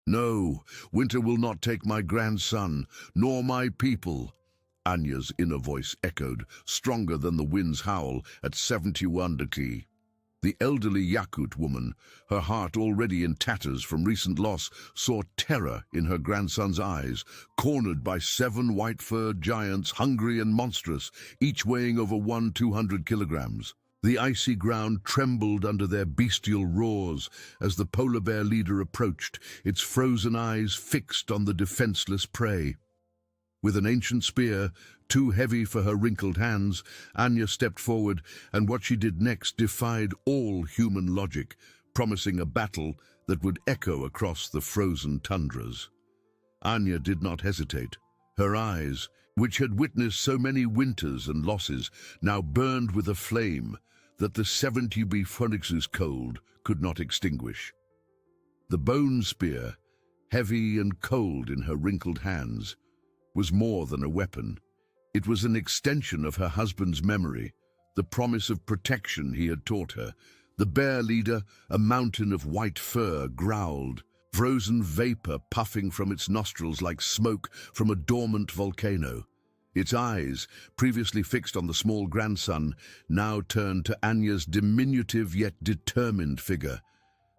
No, winter will not take my grandson, nor my people. Anya's inner voice echoed, stronger than the wind's howl at 71 key. The elderly Yakut woman, her heart already in tatters from recent loss, saw terror in her grandson's eyes, cornered by 7 white-furred giants, hungry and monstrous, each weighing over 200 kilograms. The icy ground trembled under their bestial roars as the polar bear leader approached, its frozen eyes fixed on the defenseless prey. With an ancient spear, too heavy for her wrinkled hands, Anya stepped forward, and what she did next defied all human logic, promising a battle that would echo across the frozen tundras. Anya did not hesitate. Her eyes, which had witnessed so many winters and losses, now burned with a flame that the 70B Phoenix's cold could not extinguish. The bone spear, heavy and cold in her wrinkled hands, was more than a weapon. It was an extension of her husband's memory, the promise of protection he had taught her. The bear leader, a mountain of white fur, growled, frozen vapor puffing from its nostrils like smoke from a dormant volcano. Its eyes, previously fixed on the small grandson, now turned to Anya's diminutive yet determined figure.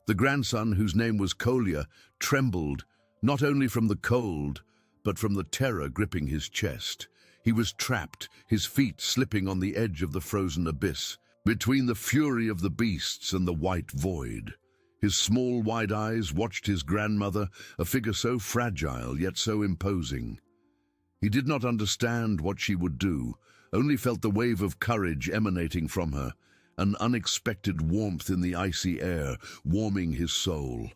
The grandson, whose name was Kolya, trembled, not only from the cold, but from the terror gripping his chest. He was trapped, his feet slipping on the edge of the frozen abyss, between the fury of the beasts and the white void. His small, wide eyes watched his grandmother, a figure so fragile yet so imposing. He did not understand what she would do, only felt the wave of courage emanating from her, an unexpected warmth in the icy air, warming his soul.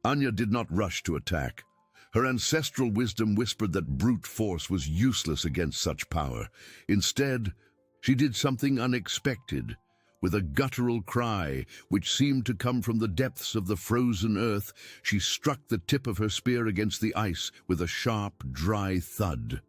Anya did not rush to attack. Her ancestral wisdom whispered that brute force was useless against such power. Instead, she did something unexpected. With a guttural cry, which seemed to come from the depths of the frozen earth, she struck the tip of her spear against the ice with a sharp, dry thud.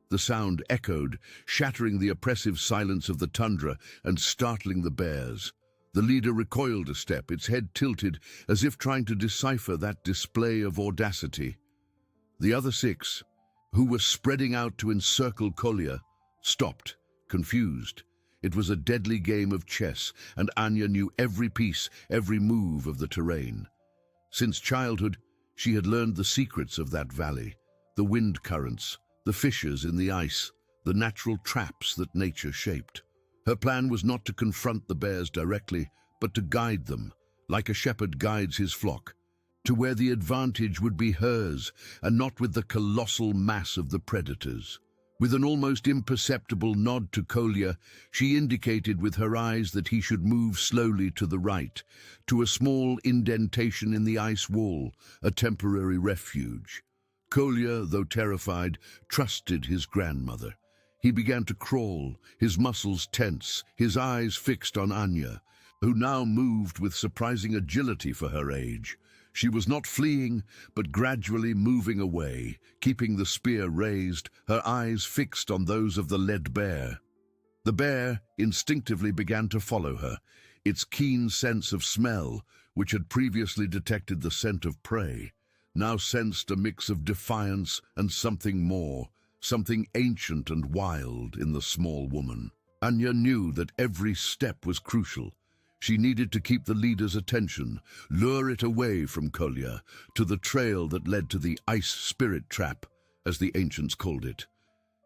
The sound echoed, shattering the oppressive silence of the tundra and startling the bears. The leader recoiled a step, its head tilted, as if trying to decipher that display of audacity. The other 6, who were spreading out to encircle Kolya, stopped, confused. It was a deadly game of chess, and Anya knew every piece, every move of the terrain. Since childhood, she had learned the secrets of that valley, the wind currents, the fissures in the ice, the natural traps that nature shaped. Her plan was not to confront the bears directly, but to guide them, like a shepherd guides his flock, to where the advantage would be hers, and not with the colossal mass of the predators. With an almost imperceptible nod to Kolya, she indicated with her eyes that he should move slowly to the right, to a small indentation in the ice wall, a temporary refuge. Kolya, though terrified, trusted his grandmother. He began to crawl, his muscles tense, his eyes fixed on Anya, who now moved with surprising agility for her age. She was not fleeing, but gradually moving away, keeping the spear raised, her eyes fixed on those of the led bear. The bear instinctively began to follow her, its keen sense of smell, which had previously detected the scent of prey, now sensed a mix of defiance and something more, something ancient and wild in the small woman. Anya knew that every step was crucial. She needed to keep the leader's attention, lure it away from Kolya, to the trail that led to the ice spirit trap, as the ancients called it.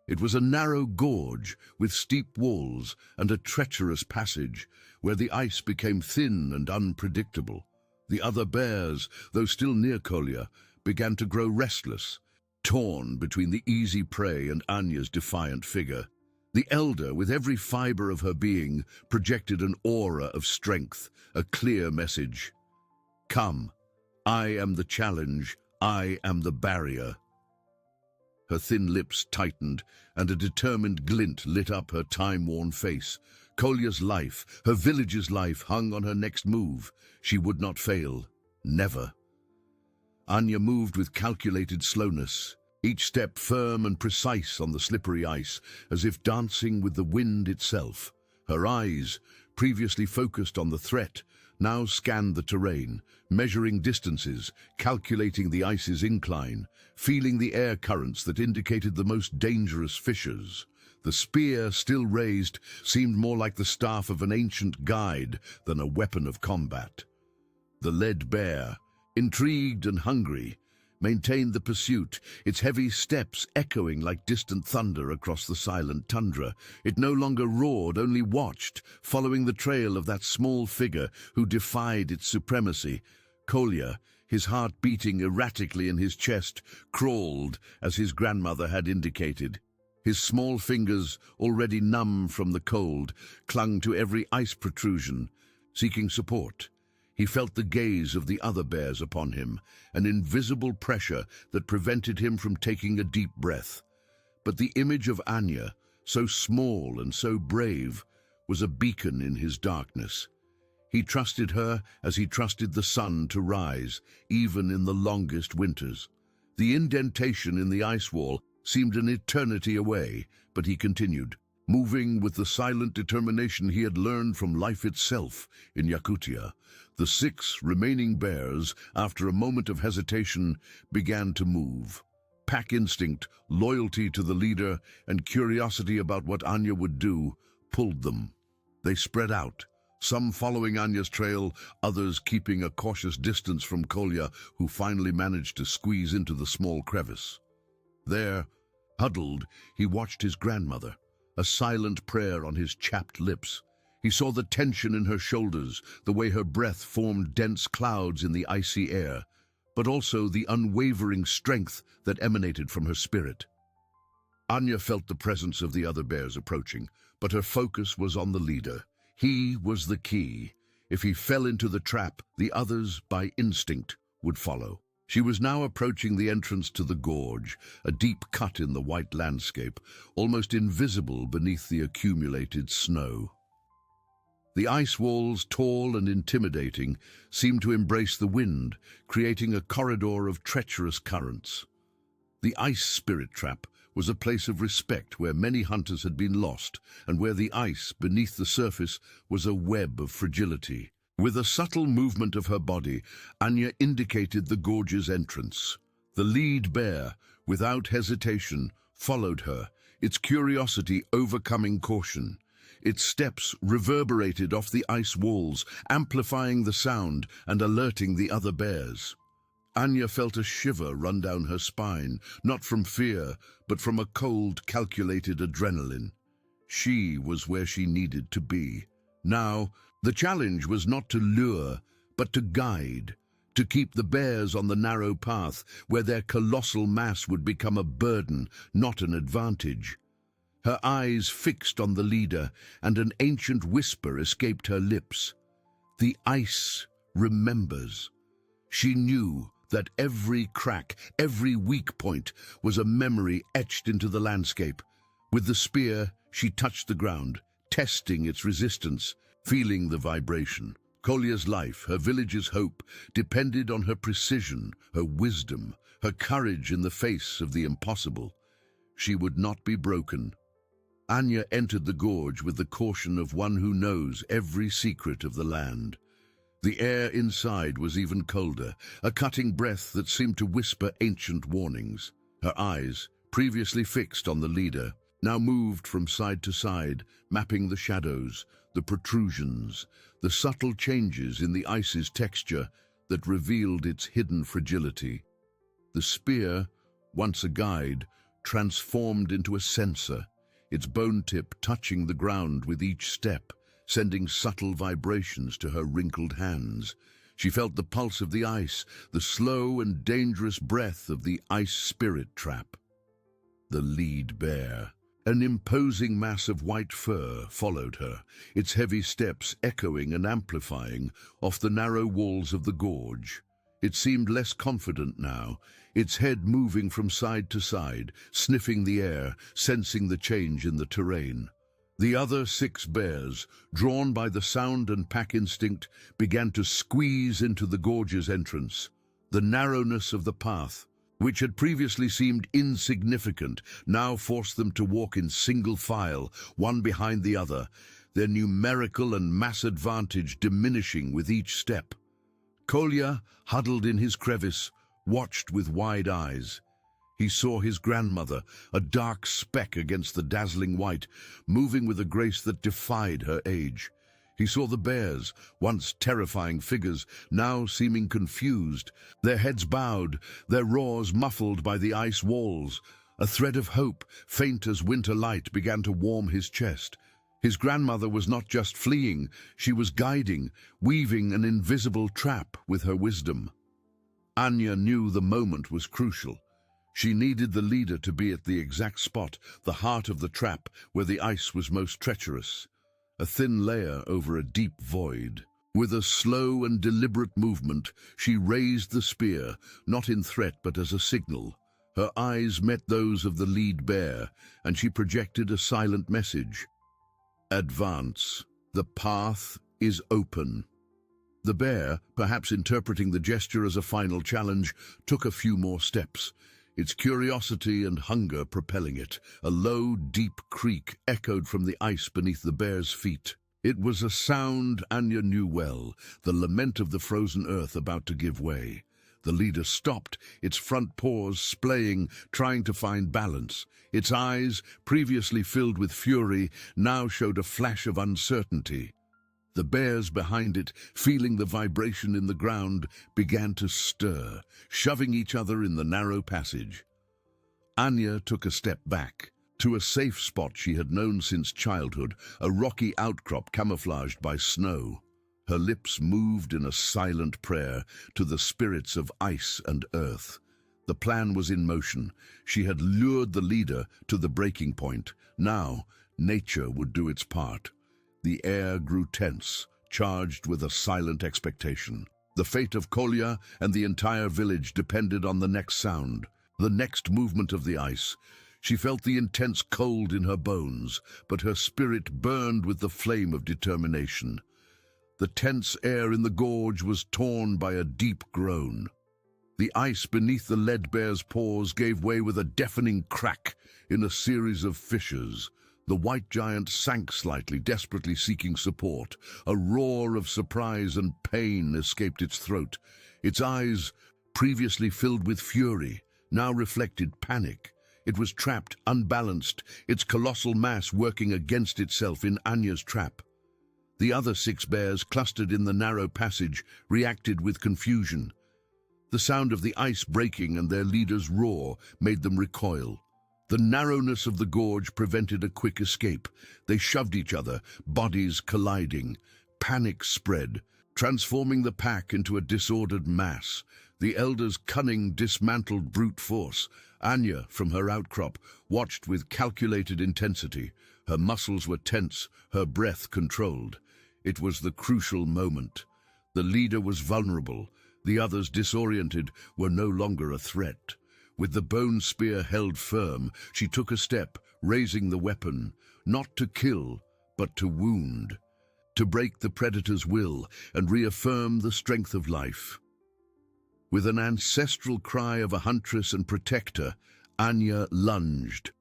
It was a narrow gorge with steep walls and a treacherous passage, where the ice became thin and unpredictable. The other bears, though still near Kolya, began to grow restless, torn between the easy prey and Anya's defiant figure. The elder, with every fiber of her being, projected an aura of strength, a clear message. Come, I am the challenge, I am the barrier. Her thin lips tightened, and a determined glint lit up her time-worn face. Kolya's life, her village's life, hung on her next move. She would not fail. Never. Anya moved with calculated slowness, each step firm and precise on the slippery ice, as if dancing with the wind itself. Her eyes, previously focused on the threat, now scanned the terrain, measuring distances, calculating the ice's incline, feeling the air currents that indicated the most dangerous fissures. The spear, still raised, seemed more like the staff of an ancient guide than a weapon of combat. The lead bear, intrigued and hungry, maintained the pursuit, its heavy steps echoing like distant thunder across the silent tundra. It no longer roared, only watched, following the trail of that small figure who defied its supremacy. Kolya, his heart beating erratically in his chest, crawled as his grandmother had indicated. His small fingers, already numb from the cold, clung to every ice protrusion, seeking support. He felt the gaze of the other bears upon him, an invisible pressure that prevented him from taking a deep breath. But the image of Anya, so small and so brave, was a beacon in his darkness. He trusted her as he trusted the sun to rise, even in the longest winters. The indentation in the ice wall seemed an eternity away, but he continued, moving with the silent determination he had learned from life itself in Yakutia. The 6 remaining bears, after a moment of hesitation, began to move. Pack instinct, loyalty to the leader, and curiosity about what Anya would do pulled them. They spread out, some following Anya's trail, others keeping a cautious distance from Kolya, who finally managed to squeeze into the small crevice. There, huddled, he watched his grandmother, a silent prayer on his chapped lips. He saw the tension in her shoulders, the way her breath formed dense clouds in the icy air, but also the unwavering strength that emanated from her spirit. Anya felt the presence of the other bears approaching, but her focus was on the leader. He was the key. If he fell into the trap, the others, by instinct, would follow. She was now approaching the entrance to the gorge, a deep cut in the white landscape, almost invisible beneath the accumulated snow. The ice walls, tall and intimidating, seemed to embrace the wind, creating a corridor of treacherous currents. The ice spirit trap was a place of respect where many hunters had been lost, and where the ice beneath the surface was a web of fragility. With a subtle movement of her body, Anya indicated the gorge's entrance. The lead bear, without hesitation, followed her, its curiosity overcoming caution. Its steps reverberated off the ice walls, amplifying the sound and alerting the other bears. Anya felt a shiver run down her spine, not from fear, but from a cold, calculated adrenaline. She was where she needed to be. Now, the challenge was not to lure, but to guide, to keep the bears on the narrow path where their colossal mass would become a burden, not an advantage. Her eyes fixed on the leader, and an ancient whisper escaped her lips. The ice remembers. She knew that every crack, every weak point, was a memory etched into the landscape. With the spear, she touched the ground, testing its resistance, feeling the vibration. Kolya's life, her village's hope, depended on her precision, her wisdom, her courage in the face of the impossible. She would not be broken. Anya entered the gorge with the caution of one who knows every secret of the land. The air inside was even colder, a cutting breath that seemed to whisper ancient warnings. Her eyes, previously fixed on the leader, now moved from side to side, mapping the shadows, the protrusions, the subtle changes in the ice's texture that revealed its hidden fragility. The spear, once a guide, transformed into a sensor, its bone tip touching the ground with each step, sending subtle vibrations to her wrinkled hands. She felt the pulse of the ice, the slow and dangerous breath of the ice spirit trap. The lead bear, an imposing mass of white fur, followed her, its heavy steps echoing and amplifying off the narrow walls of the gorge. It seemed less confident now, its head moving from side to side, sniffing the air, sensing the change in the terrain. The other 6 bears, drawn by the sound and pack instinct, began to squeeze into the gorge's entrance. The narrowness of the path, which had previously seemed insignificant, now forced them to walk in single file, one behind the other, their numerical and mass advantage diminishing with each step. Kolya, huddled in his crevice, watched with wide eyes. He saw his grandmother, a dark speck against the dazzling white, moving with a grace that defied her age. He saw the bears, once terrifying figures, now seeming confused, their heads bowed, their roars muffled by the ice walls. A thread of hope, faint as winter light, began to warm his chest. His grandmother was not just fleeing, she was guiding, weaving an invisible trap with her wisdom. Anya knew the moment was crucial. She needed the leader to be at the exact spot, the heart of the trap, where the ice was most treacherous. A thin layer over a deep void. With a slow and deliberate movement, she raised the spear, not in threat but as a signal. Her eyes met those of the lead bear, and she projected a silent message. Advance. The path is open. The bear, perhaps interpreting the gesture as a final challenge, took a few more steps, its curiosity and hunger propelling it. A low, deep creak echoed from the ice beneath the bear's feet. It was a sound Anya knew well, the lament of the frozen earth about to give way. The leader stopped, its front paws splaying, trying to find balance. Its eyes, previously filled with fury, now showed a flash of uncertainty. The bears behind it, feeling the vibration in the ground, began to stir, shoving each other in the narrow passage. Anya took a step back, to a safe spot she had known since childhood, a rocky outcrop camouflaged by snow. Her lips moved in a silent prayer to the spirits of ice and earth. The plan was in motion. She had lured the leader to the breaking point. Now, nature would do its part. The air grew tense, charged with a silent expectation. The fate of Kolya and the entire village depended on the next sound, the next movement of the ice. She felt the intense cold in her bones, but her spirit burned with the flame of determination. The tense air in the gorge was torn by a deep groan. The ice beneath the lead bear's paws gave way with a deafening crack in a series of fissures. The white giant sank slightly, desperately seeking support. A roar of surprise and pain escaped its throat. Its eyes, previously filled with fury, now reflected panic. It was trapped, unbalanced, its colossal mass working against itself in Anya's trap. The other 6 bears, clustered in the narrow passage, reacted with confusion. The sound of the ice breaking and their leader's roar made them recoil. The narrowness of the gorge prevented a quick escape. They shoved each other, bodies colliding. Panic spread, transforming the pack into a disordered mass. The elders' cunning dismantled brute force. Anya, from her outcrop, watched with calculated intensity. Her muscles were tense, her breath controlled. It was the crucial moment. The leader was vulnerable. The others, disoriented, were no longer a threat. With the bone spear held firm, she took a step, raising the weapon, not to kill, but to wound, to break the predator's will and reaffirm the strength of life. With an ancestral cry of a huntress and protector, Anya lunged.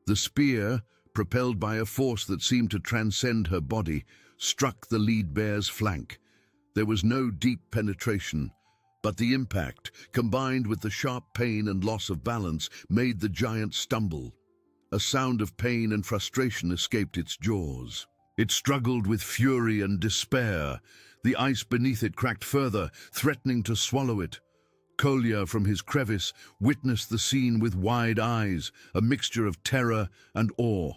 The spear, propelled by a force that seemed to transcend her body, struck the lead bear's flank. There was no deep penetration, but the impact, combined with the sharp pain and loss of balance, made the giant stumble. A sound of pain and frustration escaped its jaws. It struggled with fury and despair. The ice beneath it cracked further, threatening to swallow it. Kolya, from his crevice, witnessed the scene with wide eyes, a mixture of terror and awe.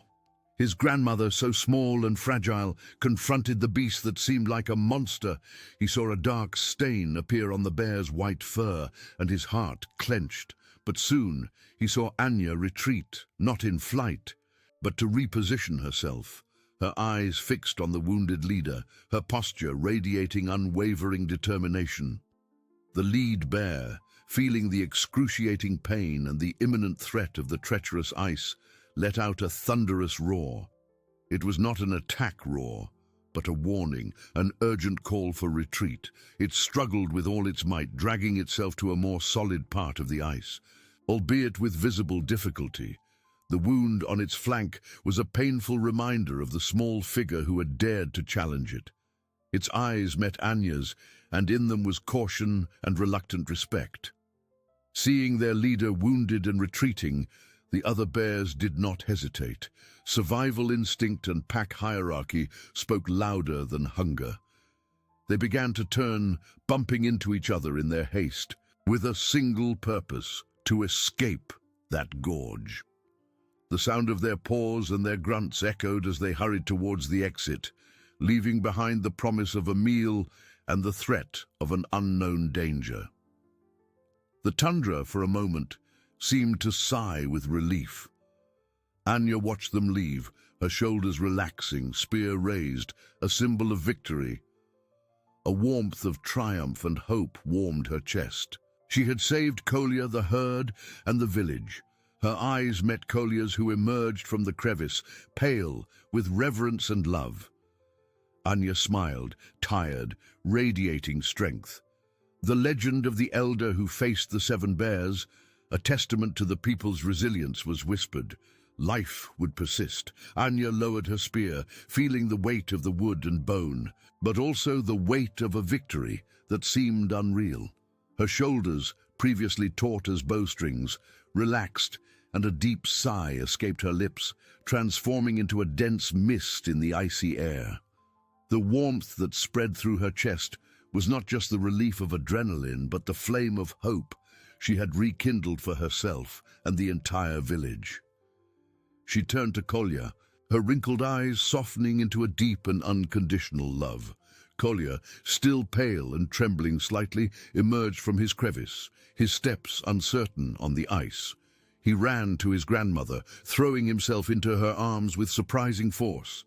His grandmother, so small and fragile, confronted the beast that seemed like a monster. He saw a dark stain appear on the bear's white fur, and his heart clenched. But soon he saw Anya retreat, not in flight, but to reposition herself. Her eyes fixed on the wounded leader, her posture radiating unwavering determination. The lead bear, feeling the excruciating pain and the imminent threat of the treacherous ice, let out a thunderous roar. It was not an attack roar, but a warning, an urgent call for retreat. It struggled with all its might, dragging itself to a more solid part of the ice. Albeit with visible difficulty, The wound on its flank was a painful reminder of the small figure who had dared to challenge it. Its eyes met Anya's, and in them was caution and reluctant respect. Seeing their leader wounded and retreating, the other bears did not hesitate. Survival instinct and pack hierarchy spoke louder than hunger. They began to turn, bumping into each other in their haste, with a single purpose: to escape that gorge. The sound of their paws and their grunts echoed as they hurried towards the exit, leaving behind the promise of a meal and the threat of an unknown danger. The tundra, for a moment, seemed to sigh with relief. Anya watched them leave, her shoulders relaxing, spear raised, a symbol of victory. A warmth of triumph and hope warmed her chest. She had saved Kolya, the herd, and the village. Her eyes met Kolya's, who emerged from the crevice, pale, with reverence and love. Anya smiled, tired, radiating strength. The legend of the elder who faced the 7 bears, a testament to the people's resilience, was whispered. Life would persist. Anya lowered her spear, feeling the weight of the wood and bone, but also the weight of a victory that seemed unreal. Her shoulders, previously taut as bowstrings, relaxed, and a deep sigh escaped her lips, transforming into a dense mist in the icy air. The warmth that spread through her chest was not just the relief of adrenaline, but the flame of hope she had rekindled for herself and the entire village. She turned to Kolya, her wrinkled eyes softening into a deep and unconditional love. Kolya, still pale and trembling slightly, emerged from his crevice, his steps uncertain on the ice. He ran to his grandmother, throwing himself into her arms with surprising force.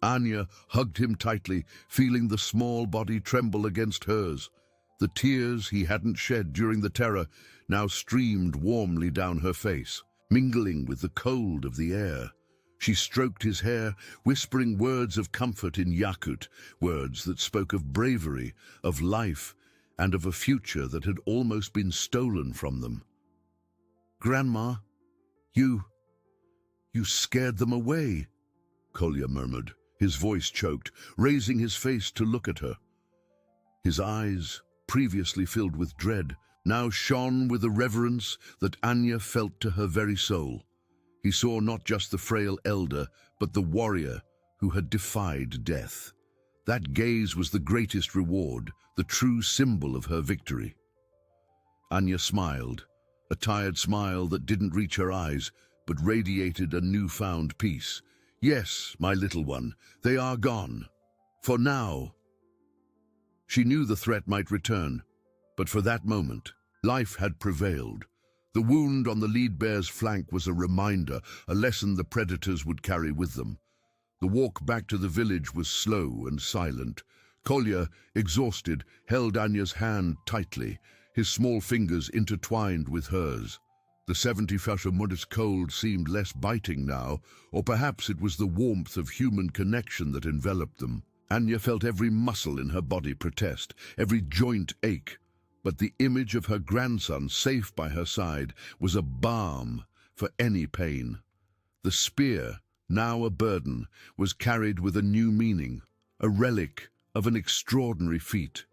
Anya hugged him tightly, feeling the small body tremble against hers. The tears he hadn't shed during the terror now streamed warmly down her face, mingling with the cold of the air. She stroked his hair, whispering words of comfort in Yakut, words that spoke of bravery, of life, and of a future that had almost been stolen from them. "Grandma, you scared them away," Kolya murmured, his voice choked, raising his face to look at her. His eyes, previously filled with dread, now shone with a reverence that Anya felt to her very soul. He saw not just the frail elder, but the warrior who had defied death. That gaze was the greatest reward, the true symbol of her victory. Anya smiled, a tired smile that didn't reach her eyes, but radiated a newfound peace. "Yes, my little one, they are gone. For now." She knew the threat might return, but for that moment, life had prevailed. The wound on the lead bear's flank was a reminder, a lesson the predators would carry with them. The walk back to the village was slow and silent. Kolya, exhausted, held Anya's hand tightly, his small fingers intertwined with hers. The 70-Fashomunit's cold seemed less biting now, or perhaps it was the warmth of human connection that enveloped them. Anya felt every muscle in her body protest, every joint ache. But the image of her grandson safe by her side was a balm for any pain. The spear, now a burden, was carried with a new meaning, a relic of an extraordinary feat.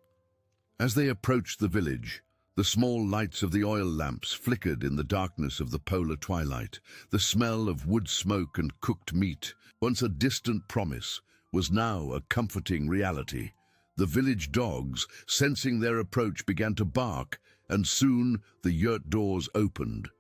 As they approached the village, the small lights of the oil lamps flickered in the darkness of the polar twilight. The smell of wood smoke and cooked meat, once a distant promise, was now a comforting reality. The village dogs, sensing their approach, began to bark, and soon the yurt doors opened.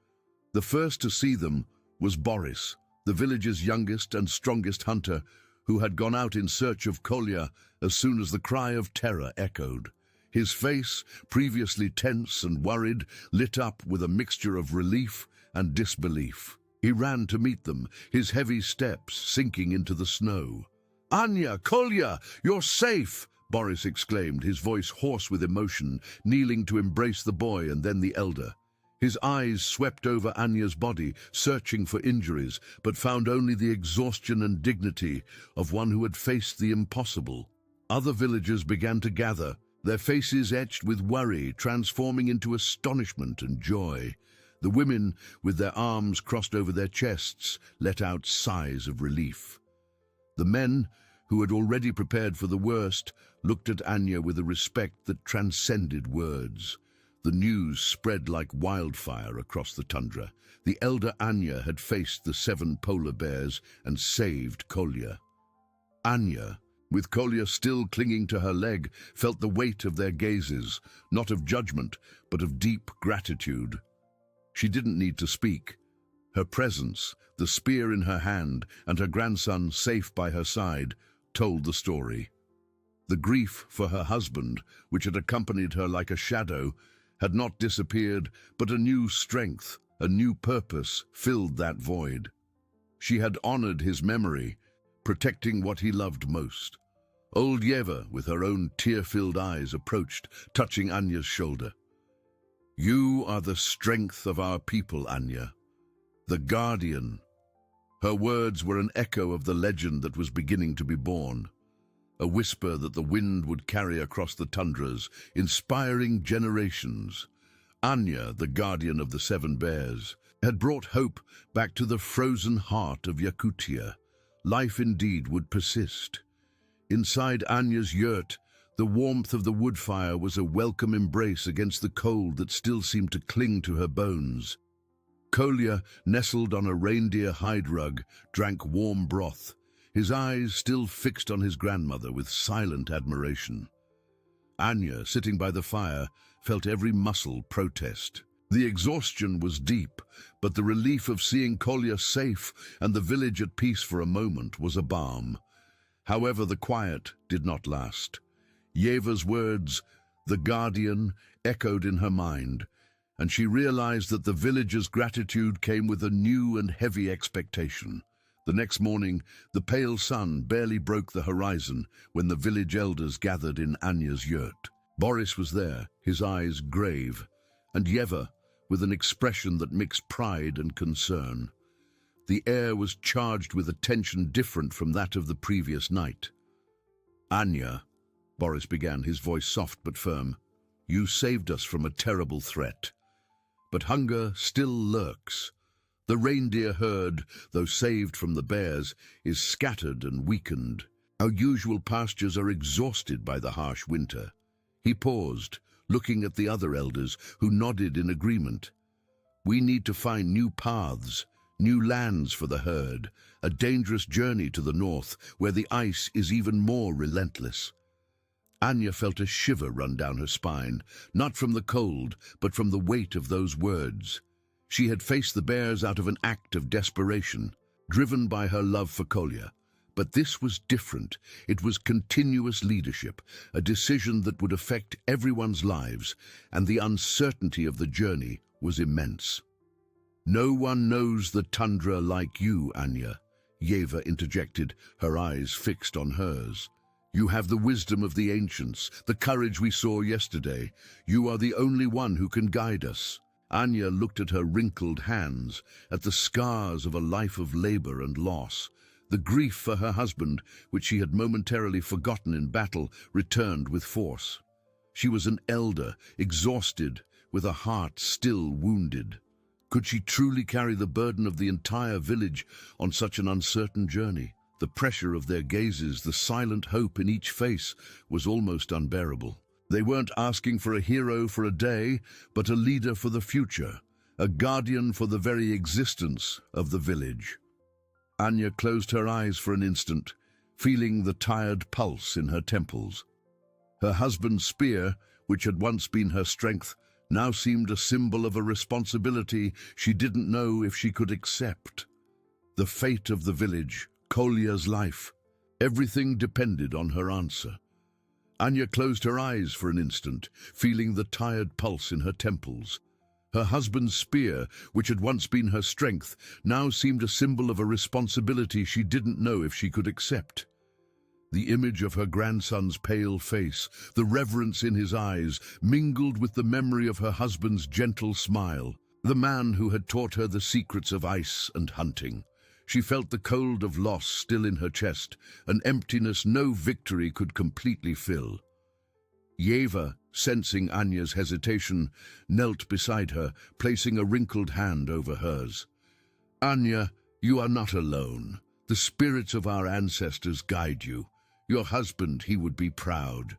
The first to see them was Boris, the village's youngest and strongest hunter, who had gone out in search of Kolya as soon as the cry of terror echoed. His face, previously tense and worried, lit up with a mixture of relief and disbelief. He ran to meet them, his heavy steps sinking into the snow. "Anya, Kolya, you're safe!" Boris exclaimed, his voice hoarse with emotion, kneeling to embrace the boy and then the elder. His eyes swept over Anya's body, searching for injuries, but found only the exhaustion and dignity of one who had faced the impossible. Other villagers began to gather, their faces etched with worry, transforming into astonishment and joy. The women, with their arms crossed over their chests, let out sighs of relief. The men, who had already prepared for the worst, looked at Anya with a respect that transcended words. The news spread like wildfire across the tundra. The elder Anya had faced the 7 polar bears and saved Kolya. Anya, with Kolya still clinging to her leg, felt the weight of their gazes, not of judgment, but of deep gratitude. She didn't need to speak. Her presence, the spear in her hand, and her grandson safe by her side, told the story. The grief for her husband, which had accompanied her like a shadow, had not disappeared, but a new strength, a new purpose filled that void. She had honored his memory, protecting what he loved most. Old Yeva, with her own tear-filled eyes, approached, touching Anya's shoulder. "You are the strength of our people, Anya. The guardian." Her words were an echo of the legend that was beginning to be born. A whisper that the wind would carry across the tundras, inspiring generations. Anya, the guardian of the 7 bears, had brought hope back to the frozen heart of Yakutia. Life indeed would persist. Inside Anya's yurt, the warmth of the wood fire was a welcome embrace against the cold that still seemed to cling to her bones. Kolya, nestled on a reindeer hide rug, drank warm broth, his eyes still fixed on his grandmother with silent admiration. Anya, sitting by the fire, felt every muscle protest. The exhaustion was deep, but the relief of seeing Kolya safe and the village at peace for a moment was a balm. However, the quiet did not last. Yeva's words, "the guardian," echoed in her mind, and she realized that the village's gratitude came with a new and heavy expectation. The next morning, the pale sun barely broke the horizon when the village elders gathered in Anya's yurt. Boris was there, his eyes grave, and Yeva, with an expression that mixed pride and concern. The air was charged with a tension different from that of the previous night. "Anya," Boris began, his voice soft but firm, "you saved us from a terrible threat. But hunger still lurks. The reindeer herd, though saved from the bears, is scattered and weakened. Our usual pastures are exhausted by the harsh winter." He paused, looking at the other elders, who nodded in agreement. "We need to find new paths, new lands for the herd, a dangerous journey to the north, where the ice is even more relentless." Anya felt a shiver run down her spine, not from the cold, but from the weight of those words. She had faced the bears out of an act of desperation, driven by her love for Kolya. But this was different. It was continuous leadership, a decision that would affect everyone's lives, and the uncertainty of the journey was immense. "No one knows the tundra like you, Anya," Yeva interjected, her eyes fixed on hers. "You have the wisdom of the ancients, the courage we saw yesterday. You are the only one who can guide us." Anya looked at her wrinkled hands, at the scars of a life of labor and loss. The grief for her husband, which she had momentarily forgotten in battle, returned with force. She was an elder, exhausted, with a heart still wounded. Could she truly carry the burden of the entire village on such an uncertain journey? The pressure of their gazes, the silent hope in each face, was almost unbearable. They weren't asking for a hero for a day, but a leader for the future, a guardian for the very existence of the village. Anya closed her eyes for an instant, feeling the tired pulse in her temples. Her husband's spear, which had once been her strength, now seemed a symbol of a responsibility she didn't know if she could accept. The fate of the village, Kolya's life, everything depended on her answer. Anya closed her eyes for an instant, feeling the tired pulse in her temples. Her husband's spear, which had once been her strength, now seemed a symbol of a responsibility she didn't know if she could accept. The image of her grandson's pale face, the reverence in his eyes, mingled with the memory of her husband's gentle smile, the man who had taught her the secrets of ice and hunting. She felt the cold of loss still in her chest, an emptiness no victory could completely fill. Yeva, sensing Anya's hesitation, knelt beside her, placing a wrinkled hand over hers. Anya, you are not alone. The spirits of our ancestors guide you. Your husband, he would be proud.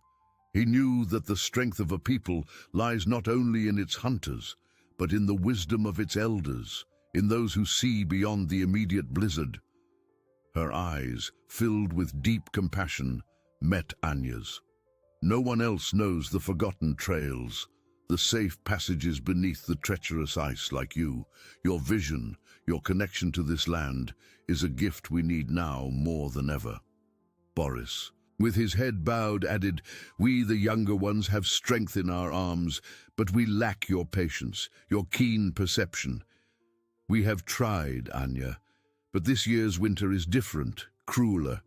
He knew that the strength of a people lies not only in its hunters, but in the wisdom of its elders, in those who see beyond the immediate blizzard. Her eyes, filled with deep compassion, met Anya's. No one else knows the forgotten trails, the safe passages beneath the treacherous ice like you. Your vision, your connection to this land, is a gift we need now more than ever. Boris, with his head bowed, added, "We, the younger ones, have strength in our arms, but we lack your patience, your keen perception. We have tried, Anya, but this year's winter is different, crueler.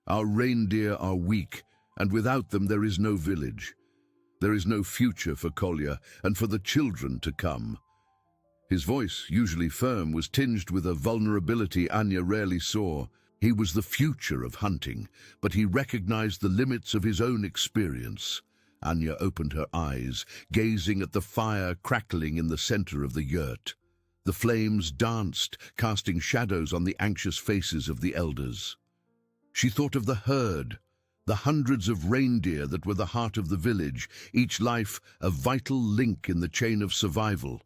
Our reindeer are weak, and without them there is no village. There is no future for Kolya and for the children to come." His voice, usually firm, was tinged with a vulnerability Anya rarely saw. He was the future of hunting, but he recognized the limits of his own experience. Anya opened her eyes, gazing at the fire crackling in the center of the yurt. The flames danced, casting shadows on the anxious faces of the elders. She thought of the herd, the hundreds of reindeer that were the heart of the village, each life a vital link in the chain of survival.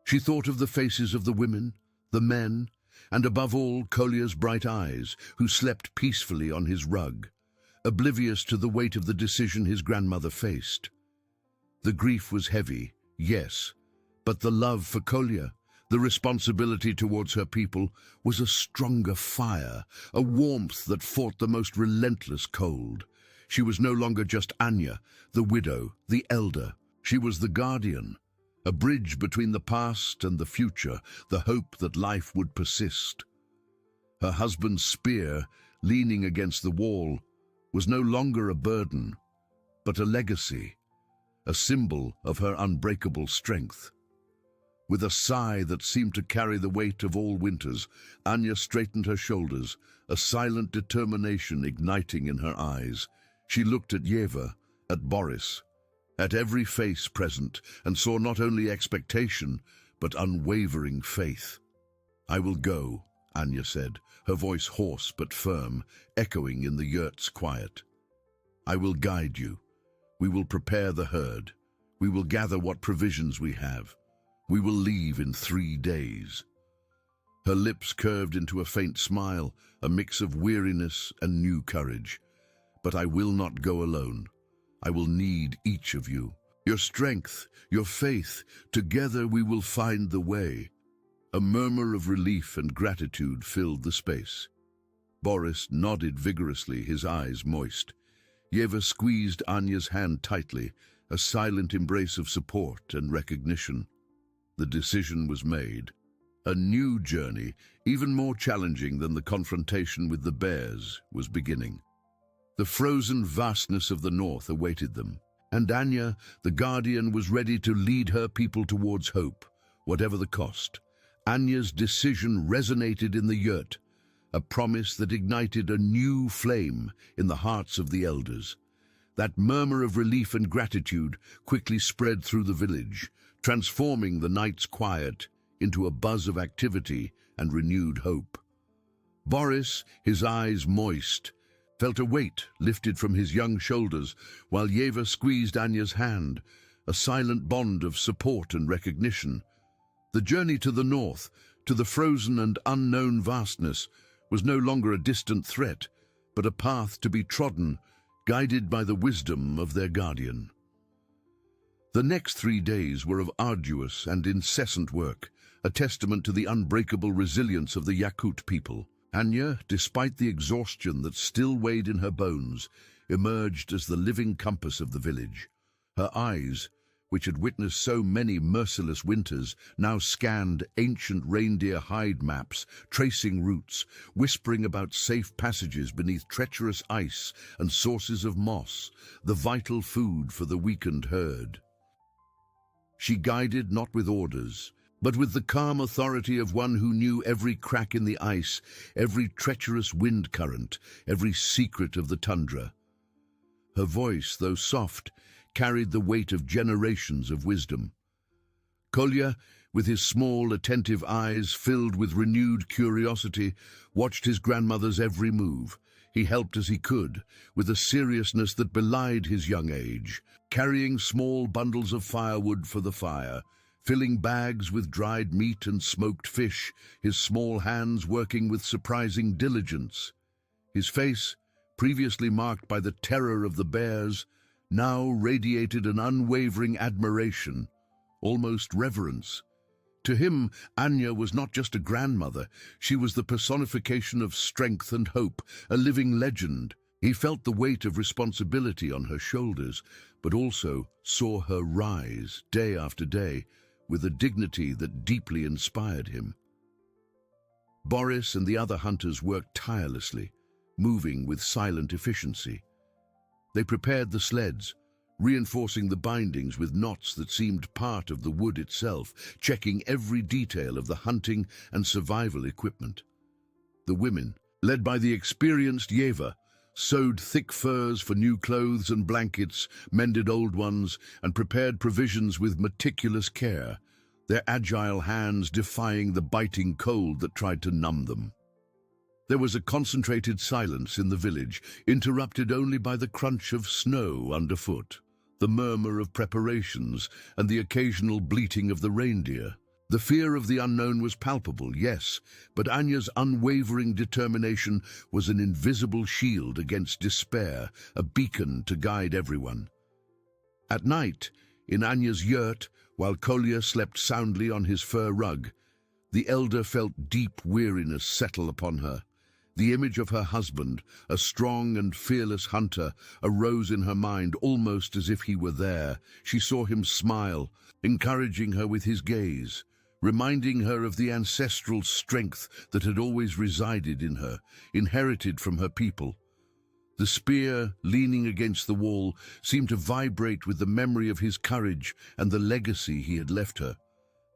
She thought of the faces of the women, the men, and above all, Kolya's bright eyes, who slept peacefully on his rug, oblivious to the weight of the decision his grandmother faced. The grief was heavy, yes, but the love for Kolya, the responsibility towards her people, was a stronger fire, a warmth that fought the most relentless cold. She was no longer just Anya, the widow, the elder. She was the guardian, a bridge between the past and the future, the hope that life would persist. Her husband's spear, leaning against the wall, was no longer a burden, but a legacy, a symbol of her unbreakable strength. With a sigh that seemed to carry the weight of all winters, Anya straightened her shoulders, a silent determination igniting in her eyes. She looked at Yeva, at Boris, at every face present, and saw not only expectation, but unwavering faith. "I will go," Anya said, her voice hoarse but firm, echoing in the yurt's quiet. "I will guide you. We will prepare the herd. We will gather what provisions we have. We will leave in 3 days." Her lips curved into a faint smile, a mix of weariness and new courage. "But I will not go alone. I will need each of you. Your strength, your faith, together we will find the way." A murmur of relief and gratitude filled the space. Boris nodded vigorously, his eyes moist. Yeva squeezed Anya's hand tightly, a silent embrace of support and recognition. The decision was made. A new journey, even more challenging than the confrontation with the bears, was beginning. The frozen vastness of the north awaited them, and Anya, the guardian, was ready to lead her people towards hope, whatever the cost. Anya's decision resonated in the yurt, a promise that ignited a new flame in the hearts of the elders. That murmur of relief and gratitude quickly spread through the village, transforming the night's quiet into a buzz of activity and renewed hope. Boris, his eyes moist, felt a weight lifted from his young shoulders, while Yeva squeezed Anya's hand, a silent bond of support and recognition. The journey to the north, to the frozen and unknown vastness, was no longer a distant threat, but a path to be trodden, guided by the wisdom of their guardian. The next 3 days were of arduous and incessant work, a testament to the unbreakable resilience of the Yakut people. Anya, despite the exhaustion that still weighed in her bones, emerged as the living compass of the village. Her eyes, which had witnessed so many merciless winters, now scanned ancient reindeer hide maps, tracing routes, whispering about safe passages beneath treacherous ice and sources of moss, the vital food for the weakened herd. She guided not with orders, but with the calm authority of one who knew every crack in the ice, every treacherous wind current, every secret of the tundra. Her voice, though soft, carried the weight of generations of wisdom. Kolya, with his small, attentive eyes filled with renewed curiosity, watched his grandmother's every move. He helped as he could, with a seriousness that belied his young age, carrying small bundles of firewood for the fire, filling bags with dried meat and smoked fish, his small hands working with surprising diligence. His face, previously marked by the terror of the bears, now radiated an unwavering admiration, almost reverence. To him, Anya was not just a grandmother, she was the personification of strength and hope, a living legend. He felt the weight of responsibility on her shoulders, but also saw her rise day after day with a dignity that deeply inspired him. Boris and the other hunters worked tirelessly, moving with silent efficiency. They prepared the sleds, reinforcing the bindings with knots that seemed part of the wood itself, checking every detail of the hunting and survival equipment. The women, led by the experienced Yeva, sewed thick furs for new clothes and blankets, mended old ones, and prepared provisions with meticulous care, their agile hands defying the biting cold that tried to numb them. There was a concentrated silence in the village, interrupted only by the crunch of snow underfoot, the murmur of preparations, and the occasional bleating of the reindeer. The fear of the unknown was palpable, yes, but Anya's unwavering determination was an invisible shield against despair, a beacon to guide everyone. At night, in Anya's yurt, while Kolya slept soundly on his fur rug, the elder felt deep weariness settle upon her. The image of her husband, a strong and fearless hunter, arose in her mind almost as if he were there. She saw him smile, encouraging her with his gaze, reminding her of the ancestral strength that had always resided in her, inherited from her people. The spear, leaning against the wall, seemed to vibrate with the memory of his courage and the legacy he had left her.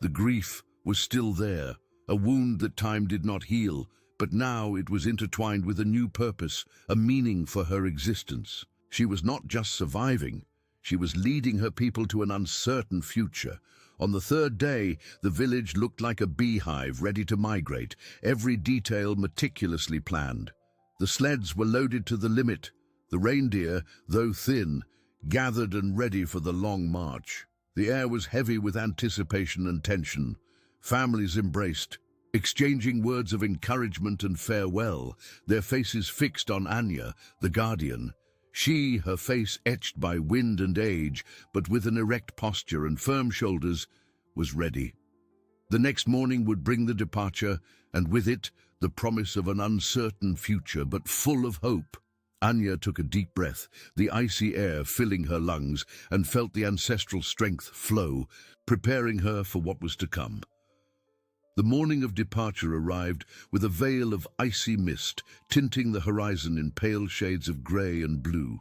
The grief was still there, a wound that time did not heal, but now it was intertwined with a new purpose, a meaning for her existence. She was not just surviving, she was leading her people to an uncertain future. On the third day, the village looked like a beehive ready to migrate, every detail meticulously planned. The sleds were loaded to the limit. The reindeer, though thin, gathered and ready for the long march. The air was heavy with anticipation and tension. Families embraced, exchanging words of encouragement and farewell, their faces fixed on Anya, the guardian. She, her face etched by wind and age, but with an erect posture and firm shoulders, was ready. The next morning would bring the departure, and with it, the promise of an uncertain future, but full of hope. Anya took a deep breath, the icy air filling her lungs, and felt the ancestral strength flow, preparing her for what was to come. The morning of departure arrived with a veil of icy mist, tinting the horizon in pale shades of grey and blue.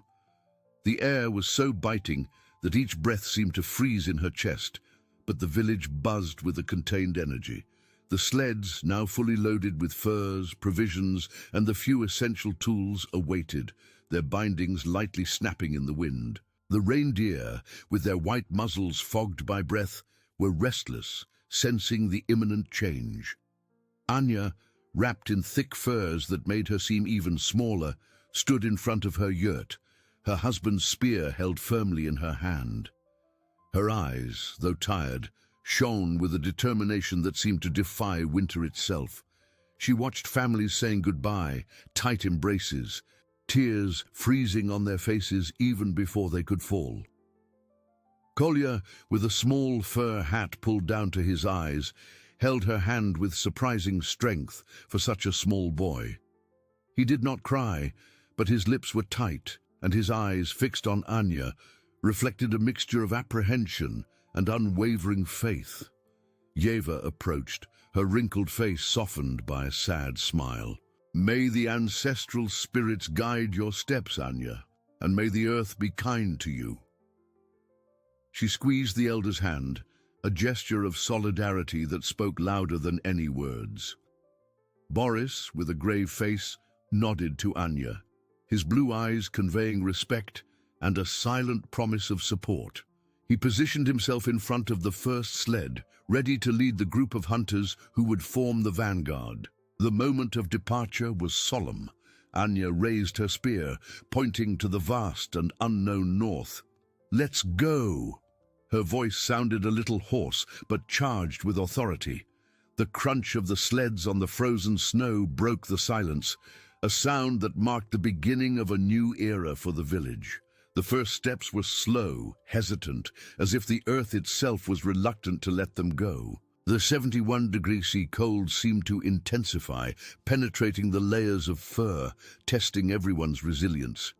The air was so biting that each breath seemed to freeze in her chest, but the village buzzed with a contained energy. The sleds, now fully loaded with furs, provisions, and the few essential tools, awaited, their bindings lightly snapping in the wind. The reindeer, with their white muzzles fogged by breath, were restless, sensing the imminent change. Anya, wrapped in thick furs that made her seem even smaller, stood in front of her yurt, her husband's spear held firmly in her hand. Her eyes, though tired, shone with a determination that seemed to defy winter itself. She watched families saying goodbye, tight embraces, tears freezing on their faces even before they could fall. Kolya, with a small fur hat pulled down to his eyes, held her hand with surprising strength for such a small boy. He did not cry, but his lips were tight, and his eyes, fixed on Anya, reflected a mixture of apprehension and unwavering faith. Yeva approached, her wrinkled face softened by a sad smile. "May the ancestral spirits guide your steps, Anya, and may the earth be kind to you." She squeezed the elder's hand, a gesture of solidarity that spoke louder than any words. Boris, with a grave face, nodded to Anya, his blue eyes conveying respect and a silent promise of support. He positioned himself in front of the first sled, ready to lead the group of hunters who would form the vanguard. The moment of departure was solemn. Anya raised her spear, pointing to the vast and unknown north. "Let's go!" Her voice sounded a little hoarse, but charged with authority. The crunch of the sleds on the frozen snow broke the silence, a sound that marked the beginning of a new era for the village. The first steps were slow, hesitant, as if the earth itself was reluctant to let them go. The 71°C cold seemed to intensify, penetrating the layers of fur, testing everyone's resilience.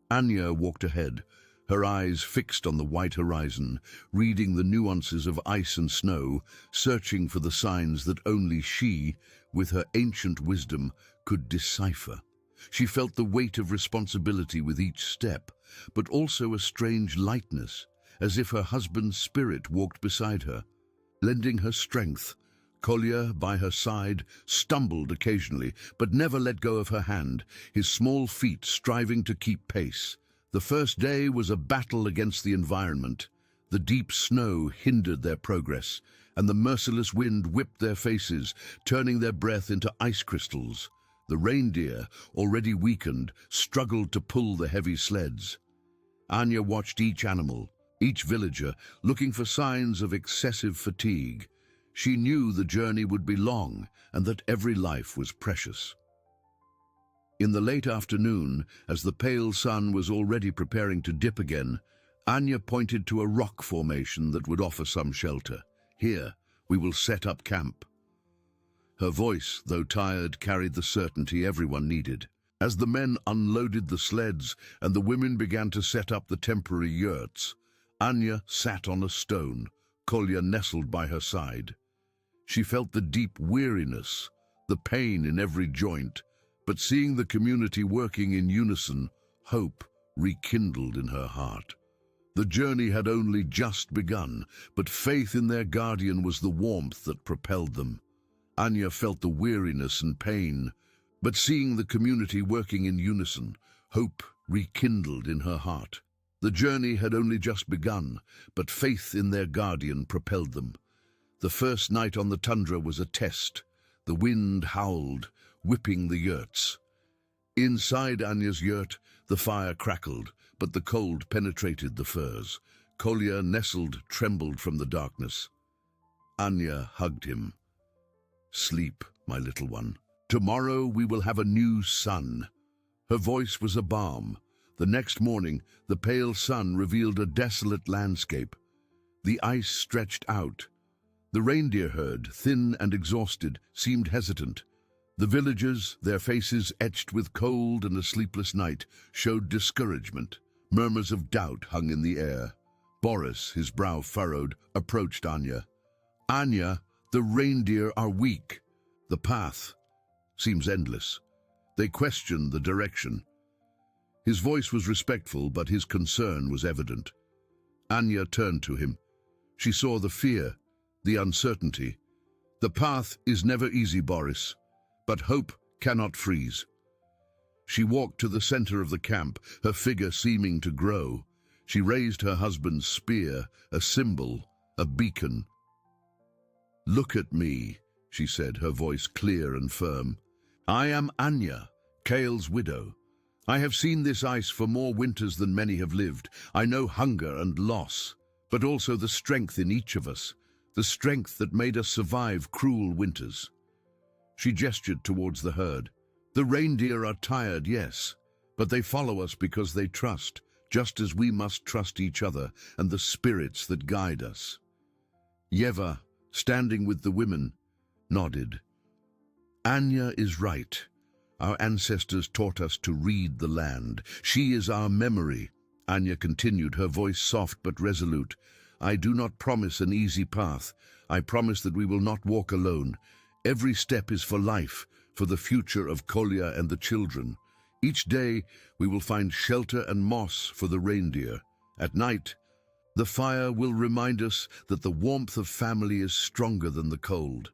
Anya walked ahead, her eyes fixed on the white horizon, reading the nuances of ice and snow, searching for the signs that only she, with her ancient wisdom, could decipher. She felt the weight of responsibility with each step, but also a strange lightness, as if her husband's spirit walked beside her, lending her strength. Kolya, by her side, stumbled occasionally, but never let go of her hand, his small feet striving to keep pace. The first day was a battle against the environment. The deep snow hindered their progress, and the merciless wind whipped their faces, turning their breath into ice crystals. The reindeer, already weakened, struggled to pull the heavy sleds. Anya watched each animal, each villager, looking for signs of excessive fatigue. She knew the journey would be long and that every life was precious. In the late afternoon, as the pale sun was already preparing to dip again, Anya pointed to a rock formation that would offer some shelter. "Here, we will set up camp." Her voice, though tired, carried the certainty everyone needed. As the men unloaded the sleds and the women began to set up the temporary yurts, Anya sat on a stone, Kolya nestled by her side. She felt the deep weariness, the pain in every joint, but seeing the community working in unison, hope rekindled in her heart. The journey had only just begun, but faith in their guardian was the warmth that propelled them. Anya felt the weariness and pain, but seeing the community working in unison, hope rekindled in her heart. The journey had only just begun, but faith in their guardian propelled them. The first night on the tundra was a test. The wind howled, whipping the yurts. Inside Anya's yurt, the fire crackled, but the cold penetrated the furs. Kolya, nestled, trembled from the darkness. Anya hugged him. "Sleep, my little one. Tomorrow we will have a new sun." Her voice was a balm. The next morning, the pale sun revealed a desolate landscape. The ice stretched out. The reindeer herd, thin and exhausted, seemed hesitant. The villagers, their faces etched with cold and a sleepless night, showed discouragement. Murmurs of doubt hung in the air. Boris, his brow furrowed, approached Anya. "Anya, the reindeer are weak. The path seems endless." They questioned the direction. His voice was respectful, but his concern was evident. Anya turned to him. She saw the fear, the uncertainty. "The path is never easy, Boris, but hope cannot freeze." She walked to the center of the camp, her figure seeming to grow. She raised her husband's spear, a symbol, a beacon. "Look at me," she said, her voice clear and firm. "I am Anya, Kale's widow. I have seen this ice for more winters than many have lived. I know hunger and loss, but also the strength in each of us, the strength that made us survive cruel winters." She gestured towards the herd. "The reindeer are tired, yes, but they follow us because they trust, just as we must trust each other and the spirits that guide us." Yeva, standing with the women, nodded. "Anya is right. Our ancestors taught us to read the land. She is our memory." Anya continued, her voice soft but resolute. "I do not promise an easy path. I promise that we will not walk alone. Every step is for life, for the future of Kolya and the children. Each day we will find shelter and moss for the reindeer. At night, the fire will remind us that the warmth of family is stronger than the cold."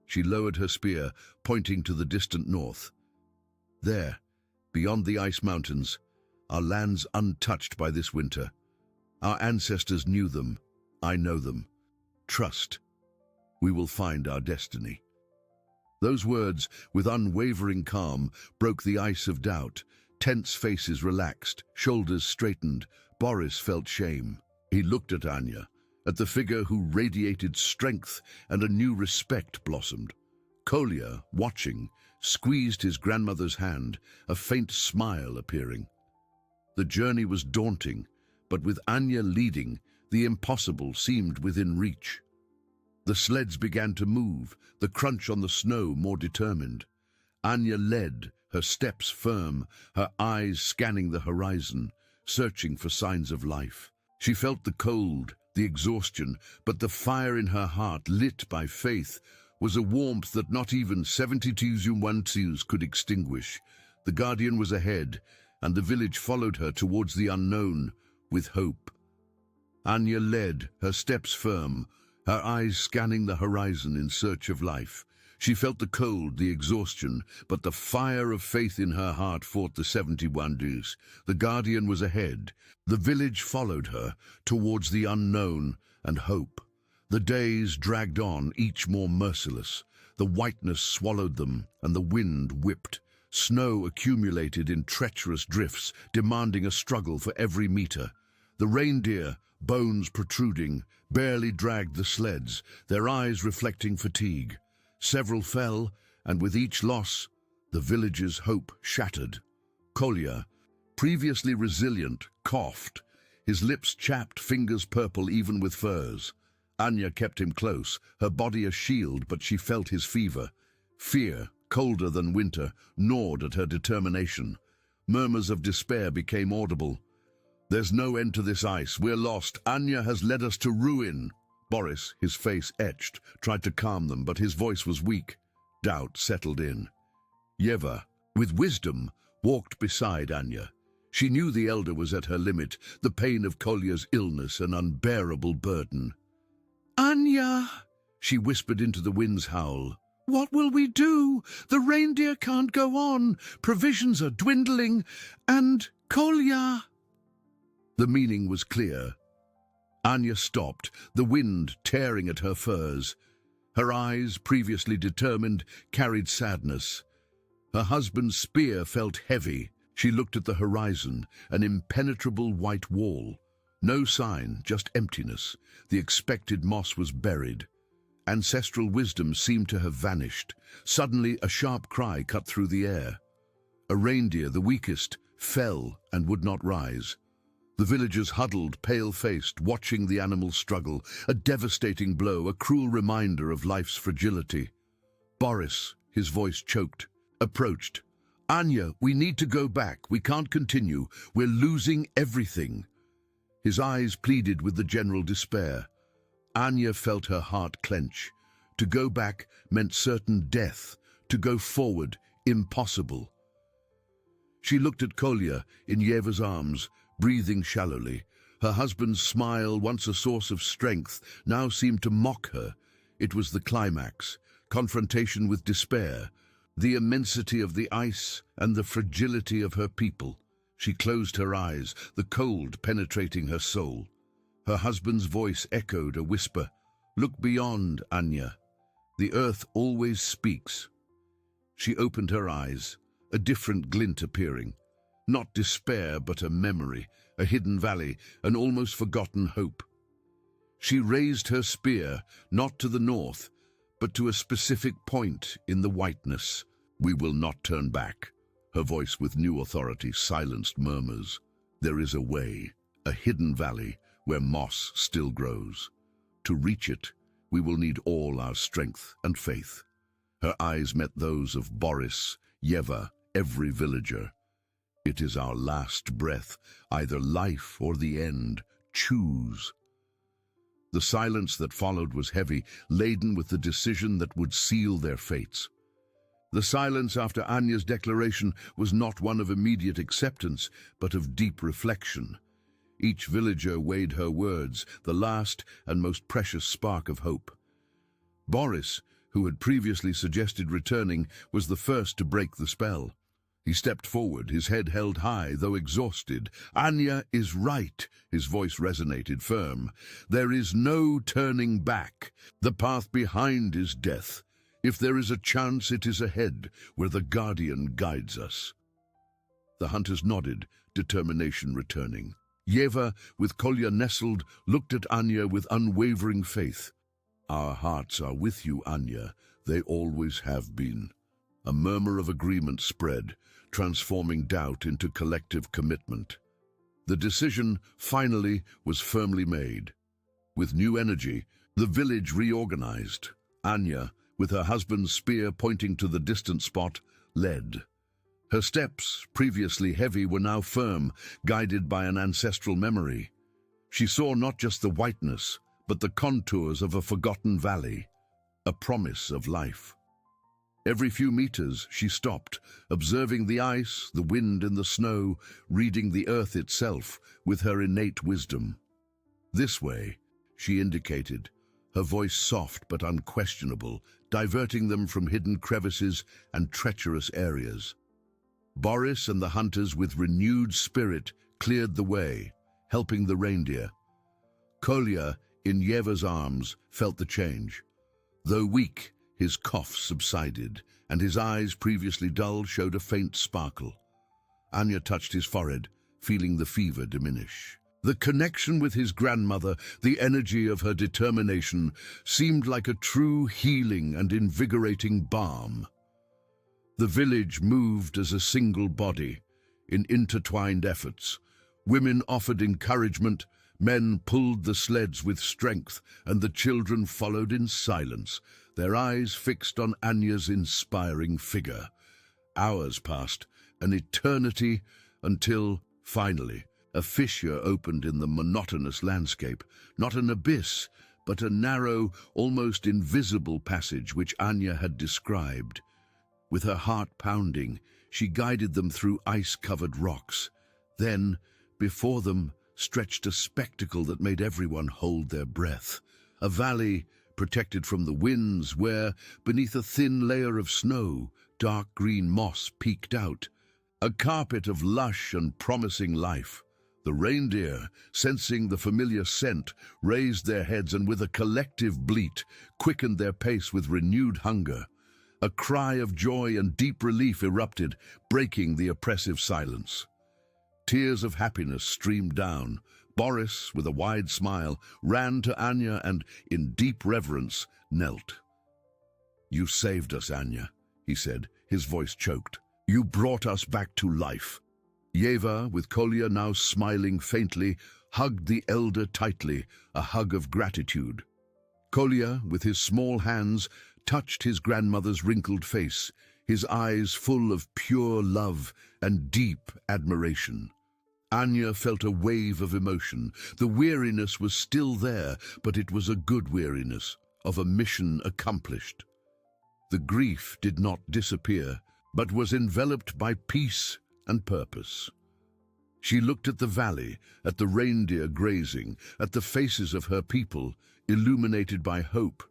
She lowered her spear, pointing to the distant north. "There, beyond the ice mountains, our lands untouched by this winter. Our ancestors knew them. I know them. Trust. We will find our destiny." Those words, with unwavering calm, broke the ice of doubt. Tense faces relaxed, shoulders straightened. Boris felt shame. He looked at Anya, at the figure who radiated strength, and a new respect blossomed. Kolya, watching, squeezed his grandmother's hand, a faint smile appearing. The journey was daunting, but with Anya leading, the impossible seemed within reach. The sleds began to move, the crunch on the snow more determined. Anya led, her steps firm, her eyes scanning the horizon, searching for signs of life. She felt the cold, the exhaustion, but the fire in her heart, lit by faith, was a warmth that not even 72 Zumwantus could extinguish. The Guardian was ahead, and the village followed her towards the unknown, with hope. Anya led, her steps firm, her eyes scanning the horizon in search of life. She felt the cold, the exhaustion, but the fire of faith in her heart fought the 71 Dus. The Guardian was ahead. The village followed her, towards the unknown and hope. The days dragged on, each more merciless. The whiteness swallowed them, and the wind whipped. Snow accumulated in treacherous drifts, demanding a struggle for every meter. The reindeer, bones protruding, barely dragged the sleds, their eyes reflecting fatigue. Several fell, and with each loss, the village's hope shattered. Kolya, previously resilient, coughed, his lips chapped, fingers purple even with furs. Anya kept him close, her body a shield, but she felt his fever. Fear, colder than winter, gnawed at her determination. Murmurs of despair became audible. "There's no end to this ice. We're lost. Anya has led us to ruin." Boris, his face etched, tried to calm them, but his voice was weak. Doubt settled in. Yeva, with wisdom, walked beside Anya. She knew the elder was at her limit, the pain of Kolya's illness an unbearable burden. "Anya," she whispered into the wind's howl, "what will we do? The reindeer can't go on. Provisions are dwindling. And Kolya." The meaning was clear. Anya stopped, the wind tearing at her furs. Her eyes, previously determined, carried sadness. Her husband's spear felt heavy. She looked at the horizon, an impenetrable white wall. No sign, just emptiness. The expected moss was buried. Ancestral wisdom seemed to have vanished. Suddenly, a sharp cry cut through the air. A reindeer, the weakest, fell and would not rise. The villagers huddled, pale-faced, watching the animal struggle, a devastating blow, a cruel reminder of life's fragility. Boris, his voice choked, approached. "Anya, we need to go back. We can't continue. We're losing everything." His eyes pleaded with the general despair. Anya felt her heart clench. To go back meant certain death. To go forward, impossible. She looked at Kolya in Yeva's arms, breathing shallowly. Her husband's smile, once a source of strength, now seemed to mock her. It was the climax, confrontation with despair, the immensity of the ice and the fragility of her people. She closed her eyes, the cold penetrating her soul. Her husband's voice echoed a whisper. "Look beyond, Anya. The earth always speaks." She opened her eyes, a different glint appearing. Not despair, but a memory, a hidden valley, an almost forgotten hope. She raised her spear, not to the north, but to a specific point in the whiteness. "We will not turn back." Her voice with new authority silenced murmurs. "There is a way, a hidden valley, where moss still grows. To reach it, we will need all our strength and faith." Her eyes met those of Boris, Yeva, every villager. "It is our last breath, either life or the end. Choose." The silence that followed was heavy, laden with the decision that would seal their fates. The silence after Anya's declaration was not one of immediate acceptance, but of deep reflection. Each villager weighed her words, the last and most precious spark of hope. Boris, who had previously suggested returning, was the first to break the spell. He stepped forward, his head held high, though exhausted. "Anya is right," his voice resonated firm. "There is no turning back. The path behind is death. If there is a chance, it is ahead, where the Guardian guides us." The hunters nodded, determination returning. Yeva, with Kolya nestled, looked at Anya with unwavering faith. "Our hearts are with you, Anya. They always have been." A murmur of agreement spread, transforming doubt into collective commitment. The decision, finally, was firmly made. With new energy, the village reorganized. Anya, with her husband's spear pointing to the distant spot, led. Her steps, previously heavy, were now firm, guided by an ancestral memory. She saw not just the whiteness, but the contours of a forgotten valley, a promise of life. Every few meters she stopped, observing the ice, the wind and the snow, reading the earth itself with her innate wisdom. "This way," she indicated, her voice soft but unquestionable, diverting them from hidden crevices and treacherous areas. Boris and the hunters, with renewed spirit, cleared the way, helping the reindeer. Kolya, in Yeva's arms, felt the change. Though weak, his cough subsided, and his eyes, previously dull, showed a faint sparkle. Anya touched his forehead, feeling the fever diminish. The connection with his grandmother, the energy of her determination, seemed like a true healing and invigorating balm. The village moved as a single body, in intertwined efforts. Women offered encouragement, men pulled the sleds with strength, and the children followed in silence, their eyes fixed on Anya's inspiring figure. Hours passed, an eternity, until, finally, a fissure opened in the monotonous landscape, not an abyss, but a narrow, almost invisible passage which Anya had described. With her heart pounding, she guided them through ice-covered rocks. Then, before them, stretched a spectacle that made everyone hold their breath. A valley protected from the winds where, beneath a thin layer of snow, dark green moss peeked out. A carpet of lush and promising life. The reindeer, sensing the familiar scent, raised their heads and with a collective bleat, quickened their pace with renewed hunger. A cry of joy and deep relief erupted, breaking the oppressive silence. Tears of happiness streamed down. Boris, with a wide smile, ran to Anya and, in deep reverence, knelt. "You saved us, Anya," he said, his voice choked. "You brought us back to life." Yeva, with Kolya now smiling faintly, hugged the elder tightly, a hug of gratitude. Kolya, with his small hands, touched his grandmother's wrinkled face, his eyes full of pure love and deep admiration. Anya felt a wave of emotion. The weariness was still there, but it was a good weariness, of a mission accomplished. The grief did not disappear, but was enveloped by peace and purpose. She looked at the valley, at the reindeer grazing, at the faces of her people, illuminated by hope.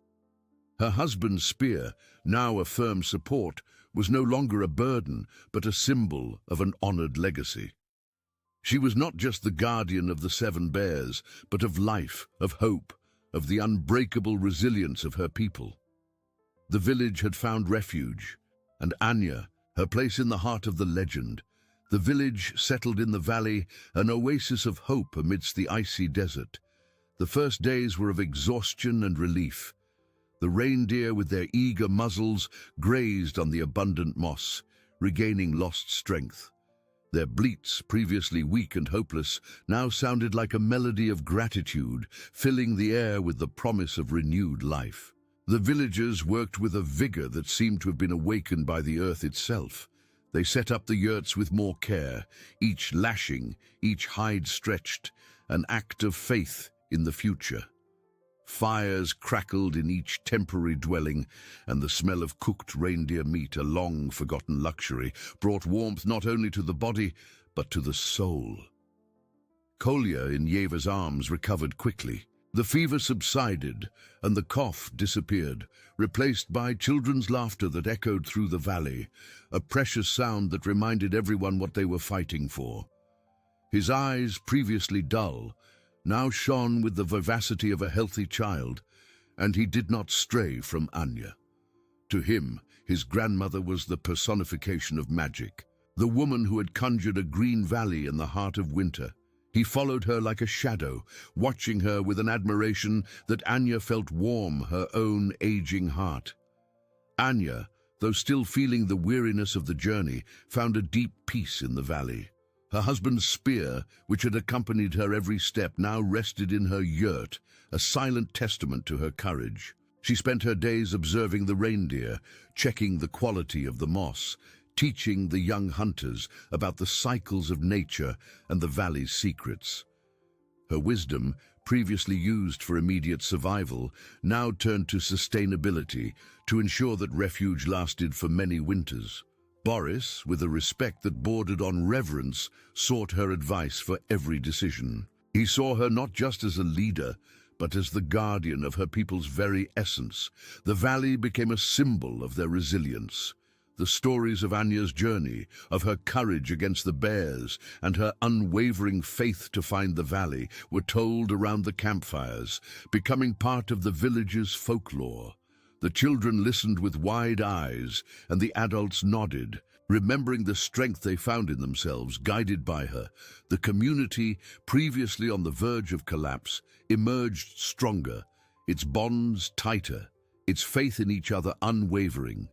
Her husband's spear, now a firm support, was no longer a burden, but a symbol of an honored legacy. She was not just the guardian of the 7 bears, but of life, of hope, of the unbreakable resilience of her people. The village had found refuge, and Anya, her place in the heart of the legend. The village settled in the valley, an oasis of hope amidst the icy desert. The first days were of exhaustion and relief. The reindeer, with their eager muzzles, grazed on the abundant moss, regaining lost strength. Their bleats, previously weak and hopeless, now sounded like a melody of gratitude, filling the air with the promise of renewed life. The villagers worked with a vigor that seemed to have been awakened by the earth itself. They set up the yurts with more care, each lashing, each hide stretched, an act of faith in the future. Fires crackled in each temporary dwelling, and the smell of cooked reindeer meat, a long-forgotten luxury, brought warmth not only to the body, but to the soul. Kolya, in Yeva's arms, recovered quickly. The fever subsided, and the cough disappeared, replaced by children's laughter that echoed through the valley, a precious sound that reminded everyone what they were fighting for. His eyes, previously dull, now shone with the vivacity of a healthy child, and he did not stray from Anya. To him, his grandmother was the personification of magic, the woman who had conjured a green valley in the heart of winter. He followed her like a shadow, watching her with an admiration that Anya felt warm her own aging heart. Anya, though still feeling the weariness of the journey, found a deep peace in the valley. Her husband's spear, which had accompanied her every step, now rested in her yurt, a silent testament to her courage. She spent her days observing the reindeer, checking the quality of the moss, teaching the young hunters about the cycles of nature and the valley's secrets. Her wisdom, previously used for immediate survival, now turned to sustainability to ensure that refuge lasted for many winters. Boris, with a respect that bordered on reverence, sought her advice for every decision. He saw her not just as a leader, but as the guardian of her people's very essence. The valley became a symbol of their resilience. The stories of Anya's journey, of her courage against the bears, and her unwavering faith to find the valley were told around the campfires, becoming part of the village's folklore. The children listened with wide eyes, and the adults nodded, remembering the strength they found in themselves, guided by her. The community, previously on the verge of collapse, emerged stronger, its bonds tighter, its faith in each other unwavering.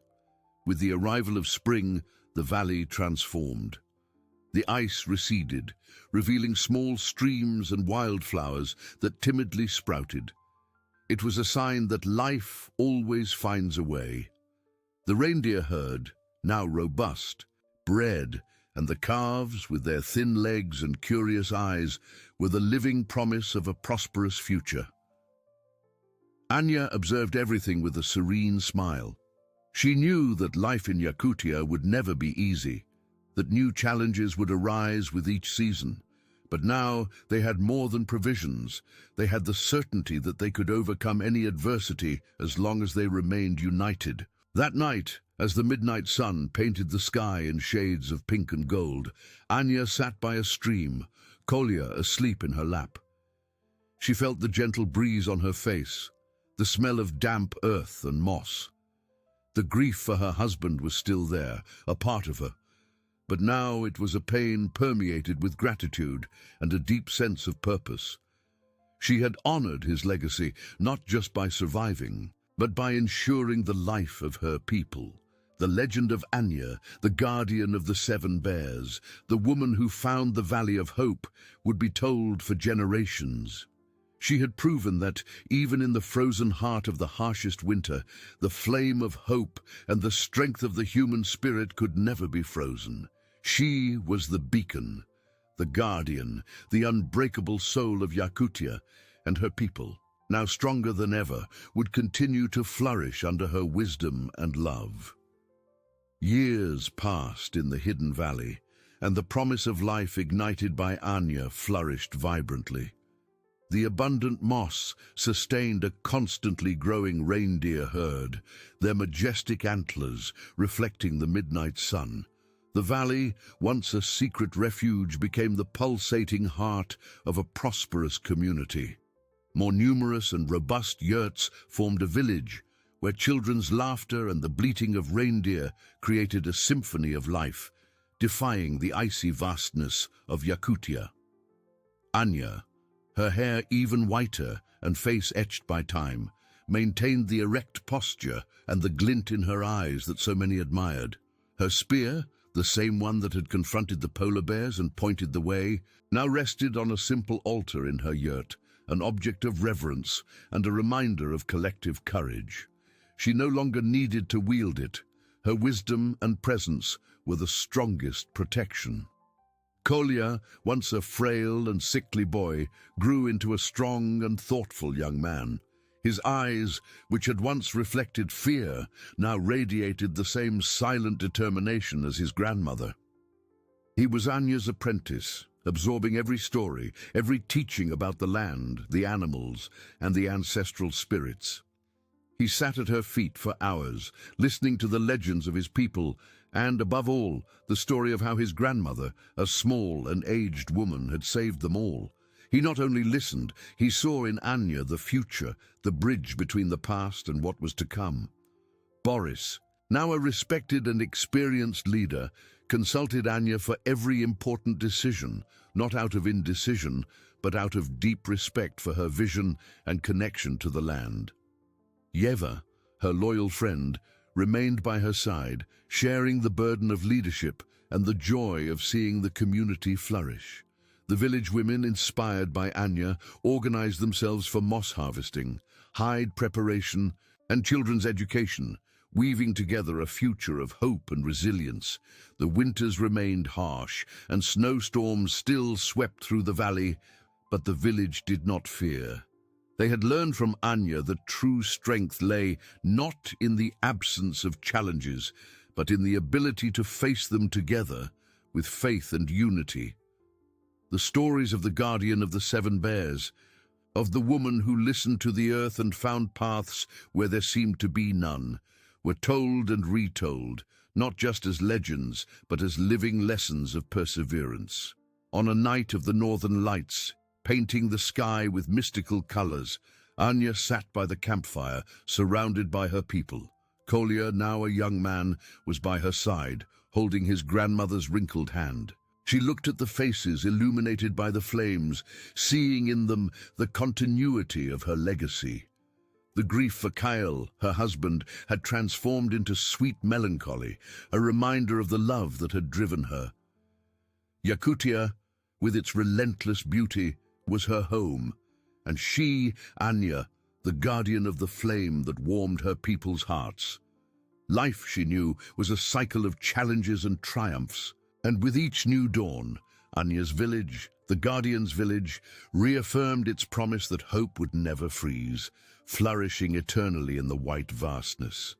With the arrival of spring, the valley transformed. The ice receded, revealing small streams and wildflowers that timidly sprouted. It was a sign that life always finds a way. The reindeer herd, now robust, bred, and the calves, with their thin legs and curious eyes, were the living promise of a prosperous future. Anya observed everything with a serene smile. She knew that life in Yakutia would never be easy, that new challenges would arise with each season. But now they had more than provisions. They had the certainty that they could overcome any adversity as long as they remained united. That night, as the midnight sun painted the sky in shades of pink and gold, Anya sat by a stream, Kolya asleep in her lap. She felt the gentle breeze on her face, the smell of damp earth and moss. The grief for her husband was still there, a part of her, but now it was a pain permeated with gratitude and a deep sense of purpose. She had honored his legacy not just by surviving, but by ensuring the life of her people. The legend of Anya, the guardian of the seven bears, the woman who found the Valley of Hope, would be told for generations. She had proven that, even in the frozen heart of the harshest winter, the flame of hope and the strength of the human spirit could never be frozen. She was the beacon, the guardian, the unbreakable soul of Yakutia, and her people, now stronger than ever, would continue to flourish under her wisdom and love. Years passed in the hidden valley, and the promise of life ignited by Anya flourished vibrantly. The abundant moss sustained a constantly growing reindeer herd, their majestic antlers reflecting the midnight sun. The valley, once a secret refuge, became the pulsating heart of a prosperous community. More numerous and robust yurts formed a village, where children's laughter and the bleating of reindeer created a symphony of life, defying the icy vastness of Yakutia. Anya, her hair even whiter and face etched by time, maintained the erect posture and the glint in her eyes that so many admired. Her spear, the same one that had confronted the polar bears and pointed the way, now rested on a simple altar in her yurt, an object of reverence and a reminder of collective courage. She no longer needed to wield it. Her wisdom and presence were the strongest protection. Kolya, once a frail and sickly boy, grew into a strong and thoughtful young man. His eyes, which had once reflected fear, now radiated the same silent determination as his grandmother. He was Anya's apprentice, absorbing every story, every teaching about the land, the animals, and the ancestral spirits. He sat at her feet for hours, listening to the legends of his people, and, above all, the story of how his grandmother, a small and aged woman, had saved them all. He not only listened, he saw in Anya the future, the bridge between the past and what was to come. Boris, now a respected and experienced leader, consulted Anya for every important decision, not out of indecision, but out of deep respect for her vision and connection to the land. Yeva, her loyal friend, remained by her side, sharing the burden of leadership and the joy of seeing the community flourish. The village women, inspired by Anya, organized themselves for moss harvesting, hide preparation, and children's education, weaving together a future of hope and resilience. The winters remained harsh, and snowstorms still swept through the valley, but the village did not fear. They had learned from Anya that true strength lay not in the absence of challenges, but in the ability to face them together with faith and unity. The stories of the guardian of the seven bears, of the woman who listened to the earth and found paths where there seemed to be none, were told and retold, not just as legends, but as living lessons of perseverance. On a night of the northern lights, painting the sky with mystical colors, Anya sat by the campfire, surrounded by her people. Kolya, now a young man, was by her side, holding his grandmother's wrinkled hand. She looked at the faces illuminated by the flames, seeing in them the continuity of her legacy. The grief for Kyle, her husband, had transformed into sweet melancholy, a reminder of the love that had driven her. Yakutia, with its relentless beauty, was her home, and she, Anya, the guardian of the flame that warmed her people's hearts. Life, she knew, was a cycle of challenges and triumphs, and with each new dawn, Anya's village, the Guardian's village, reaffirmed its promise that hope would never freeze, flourishing eternally in the white vastness.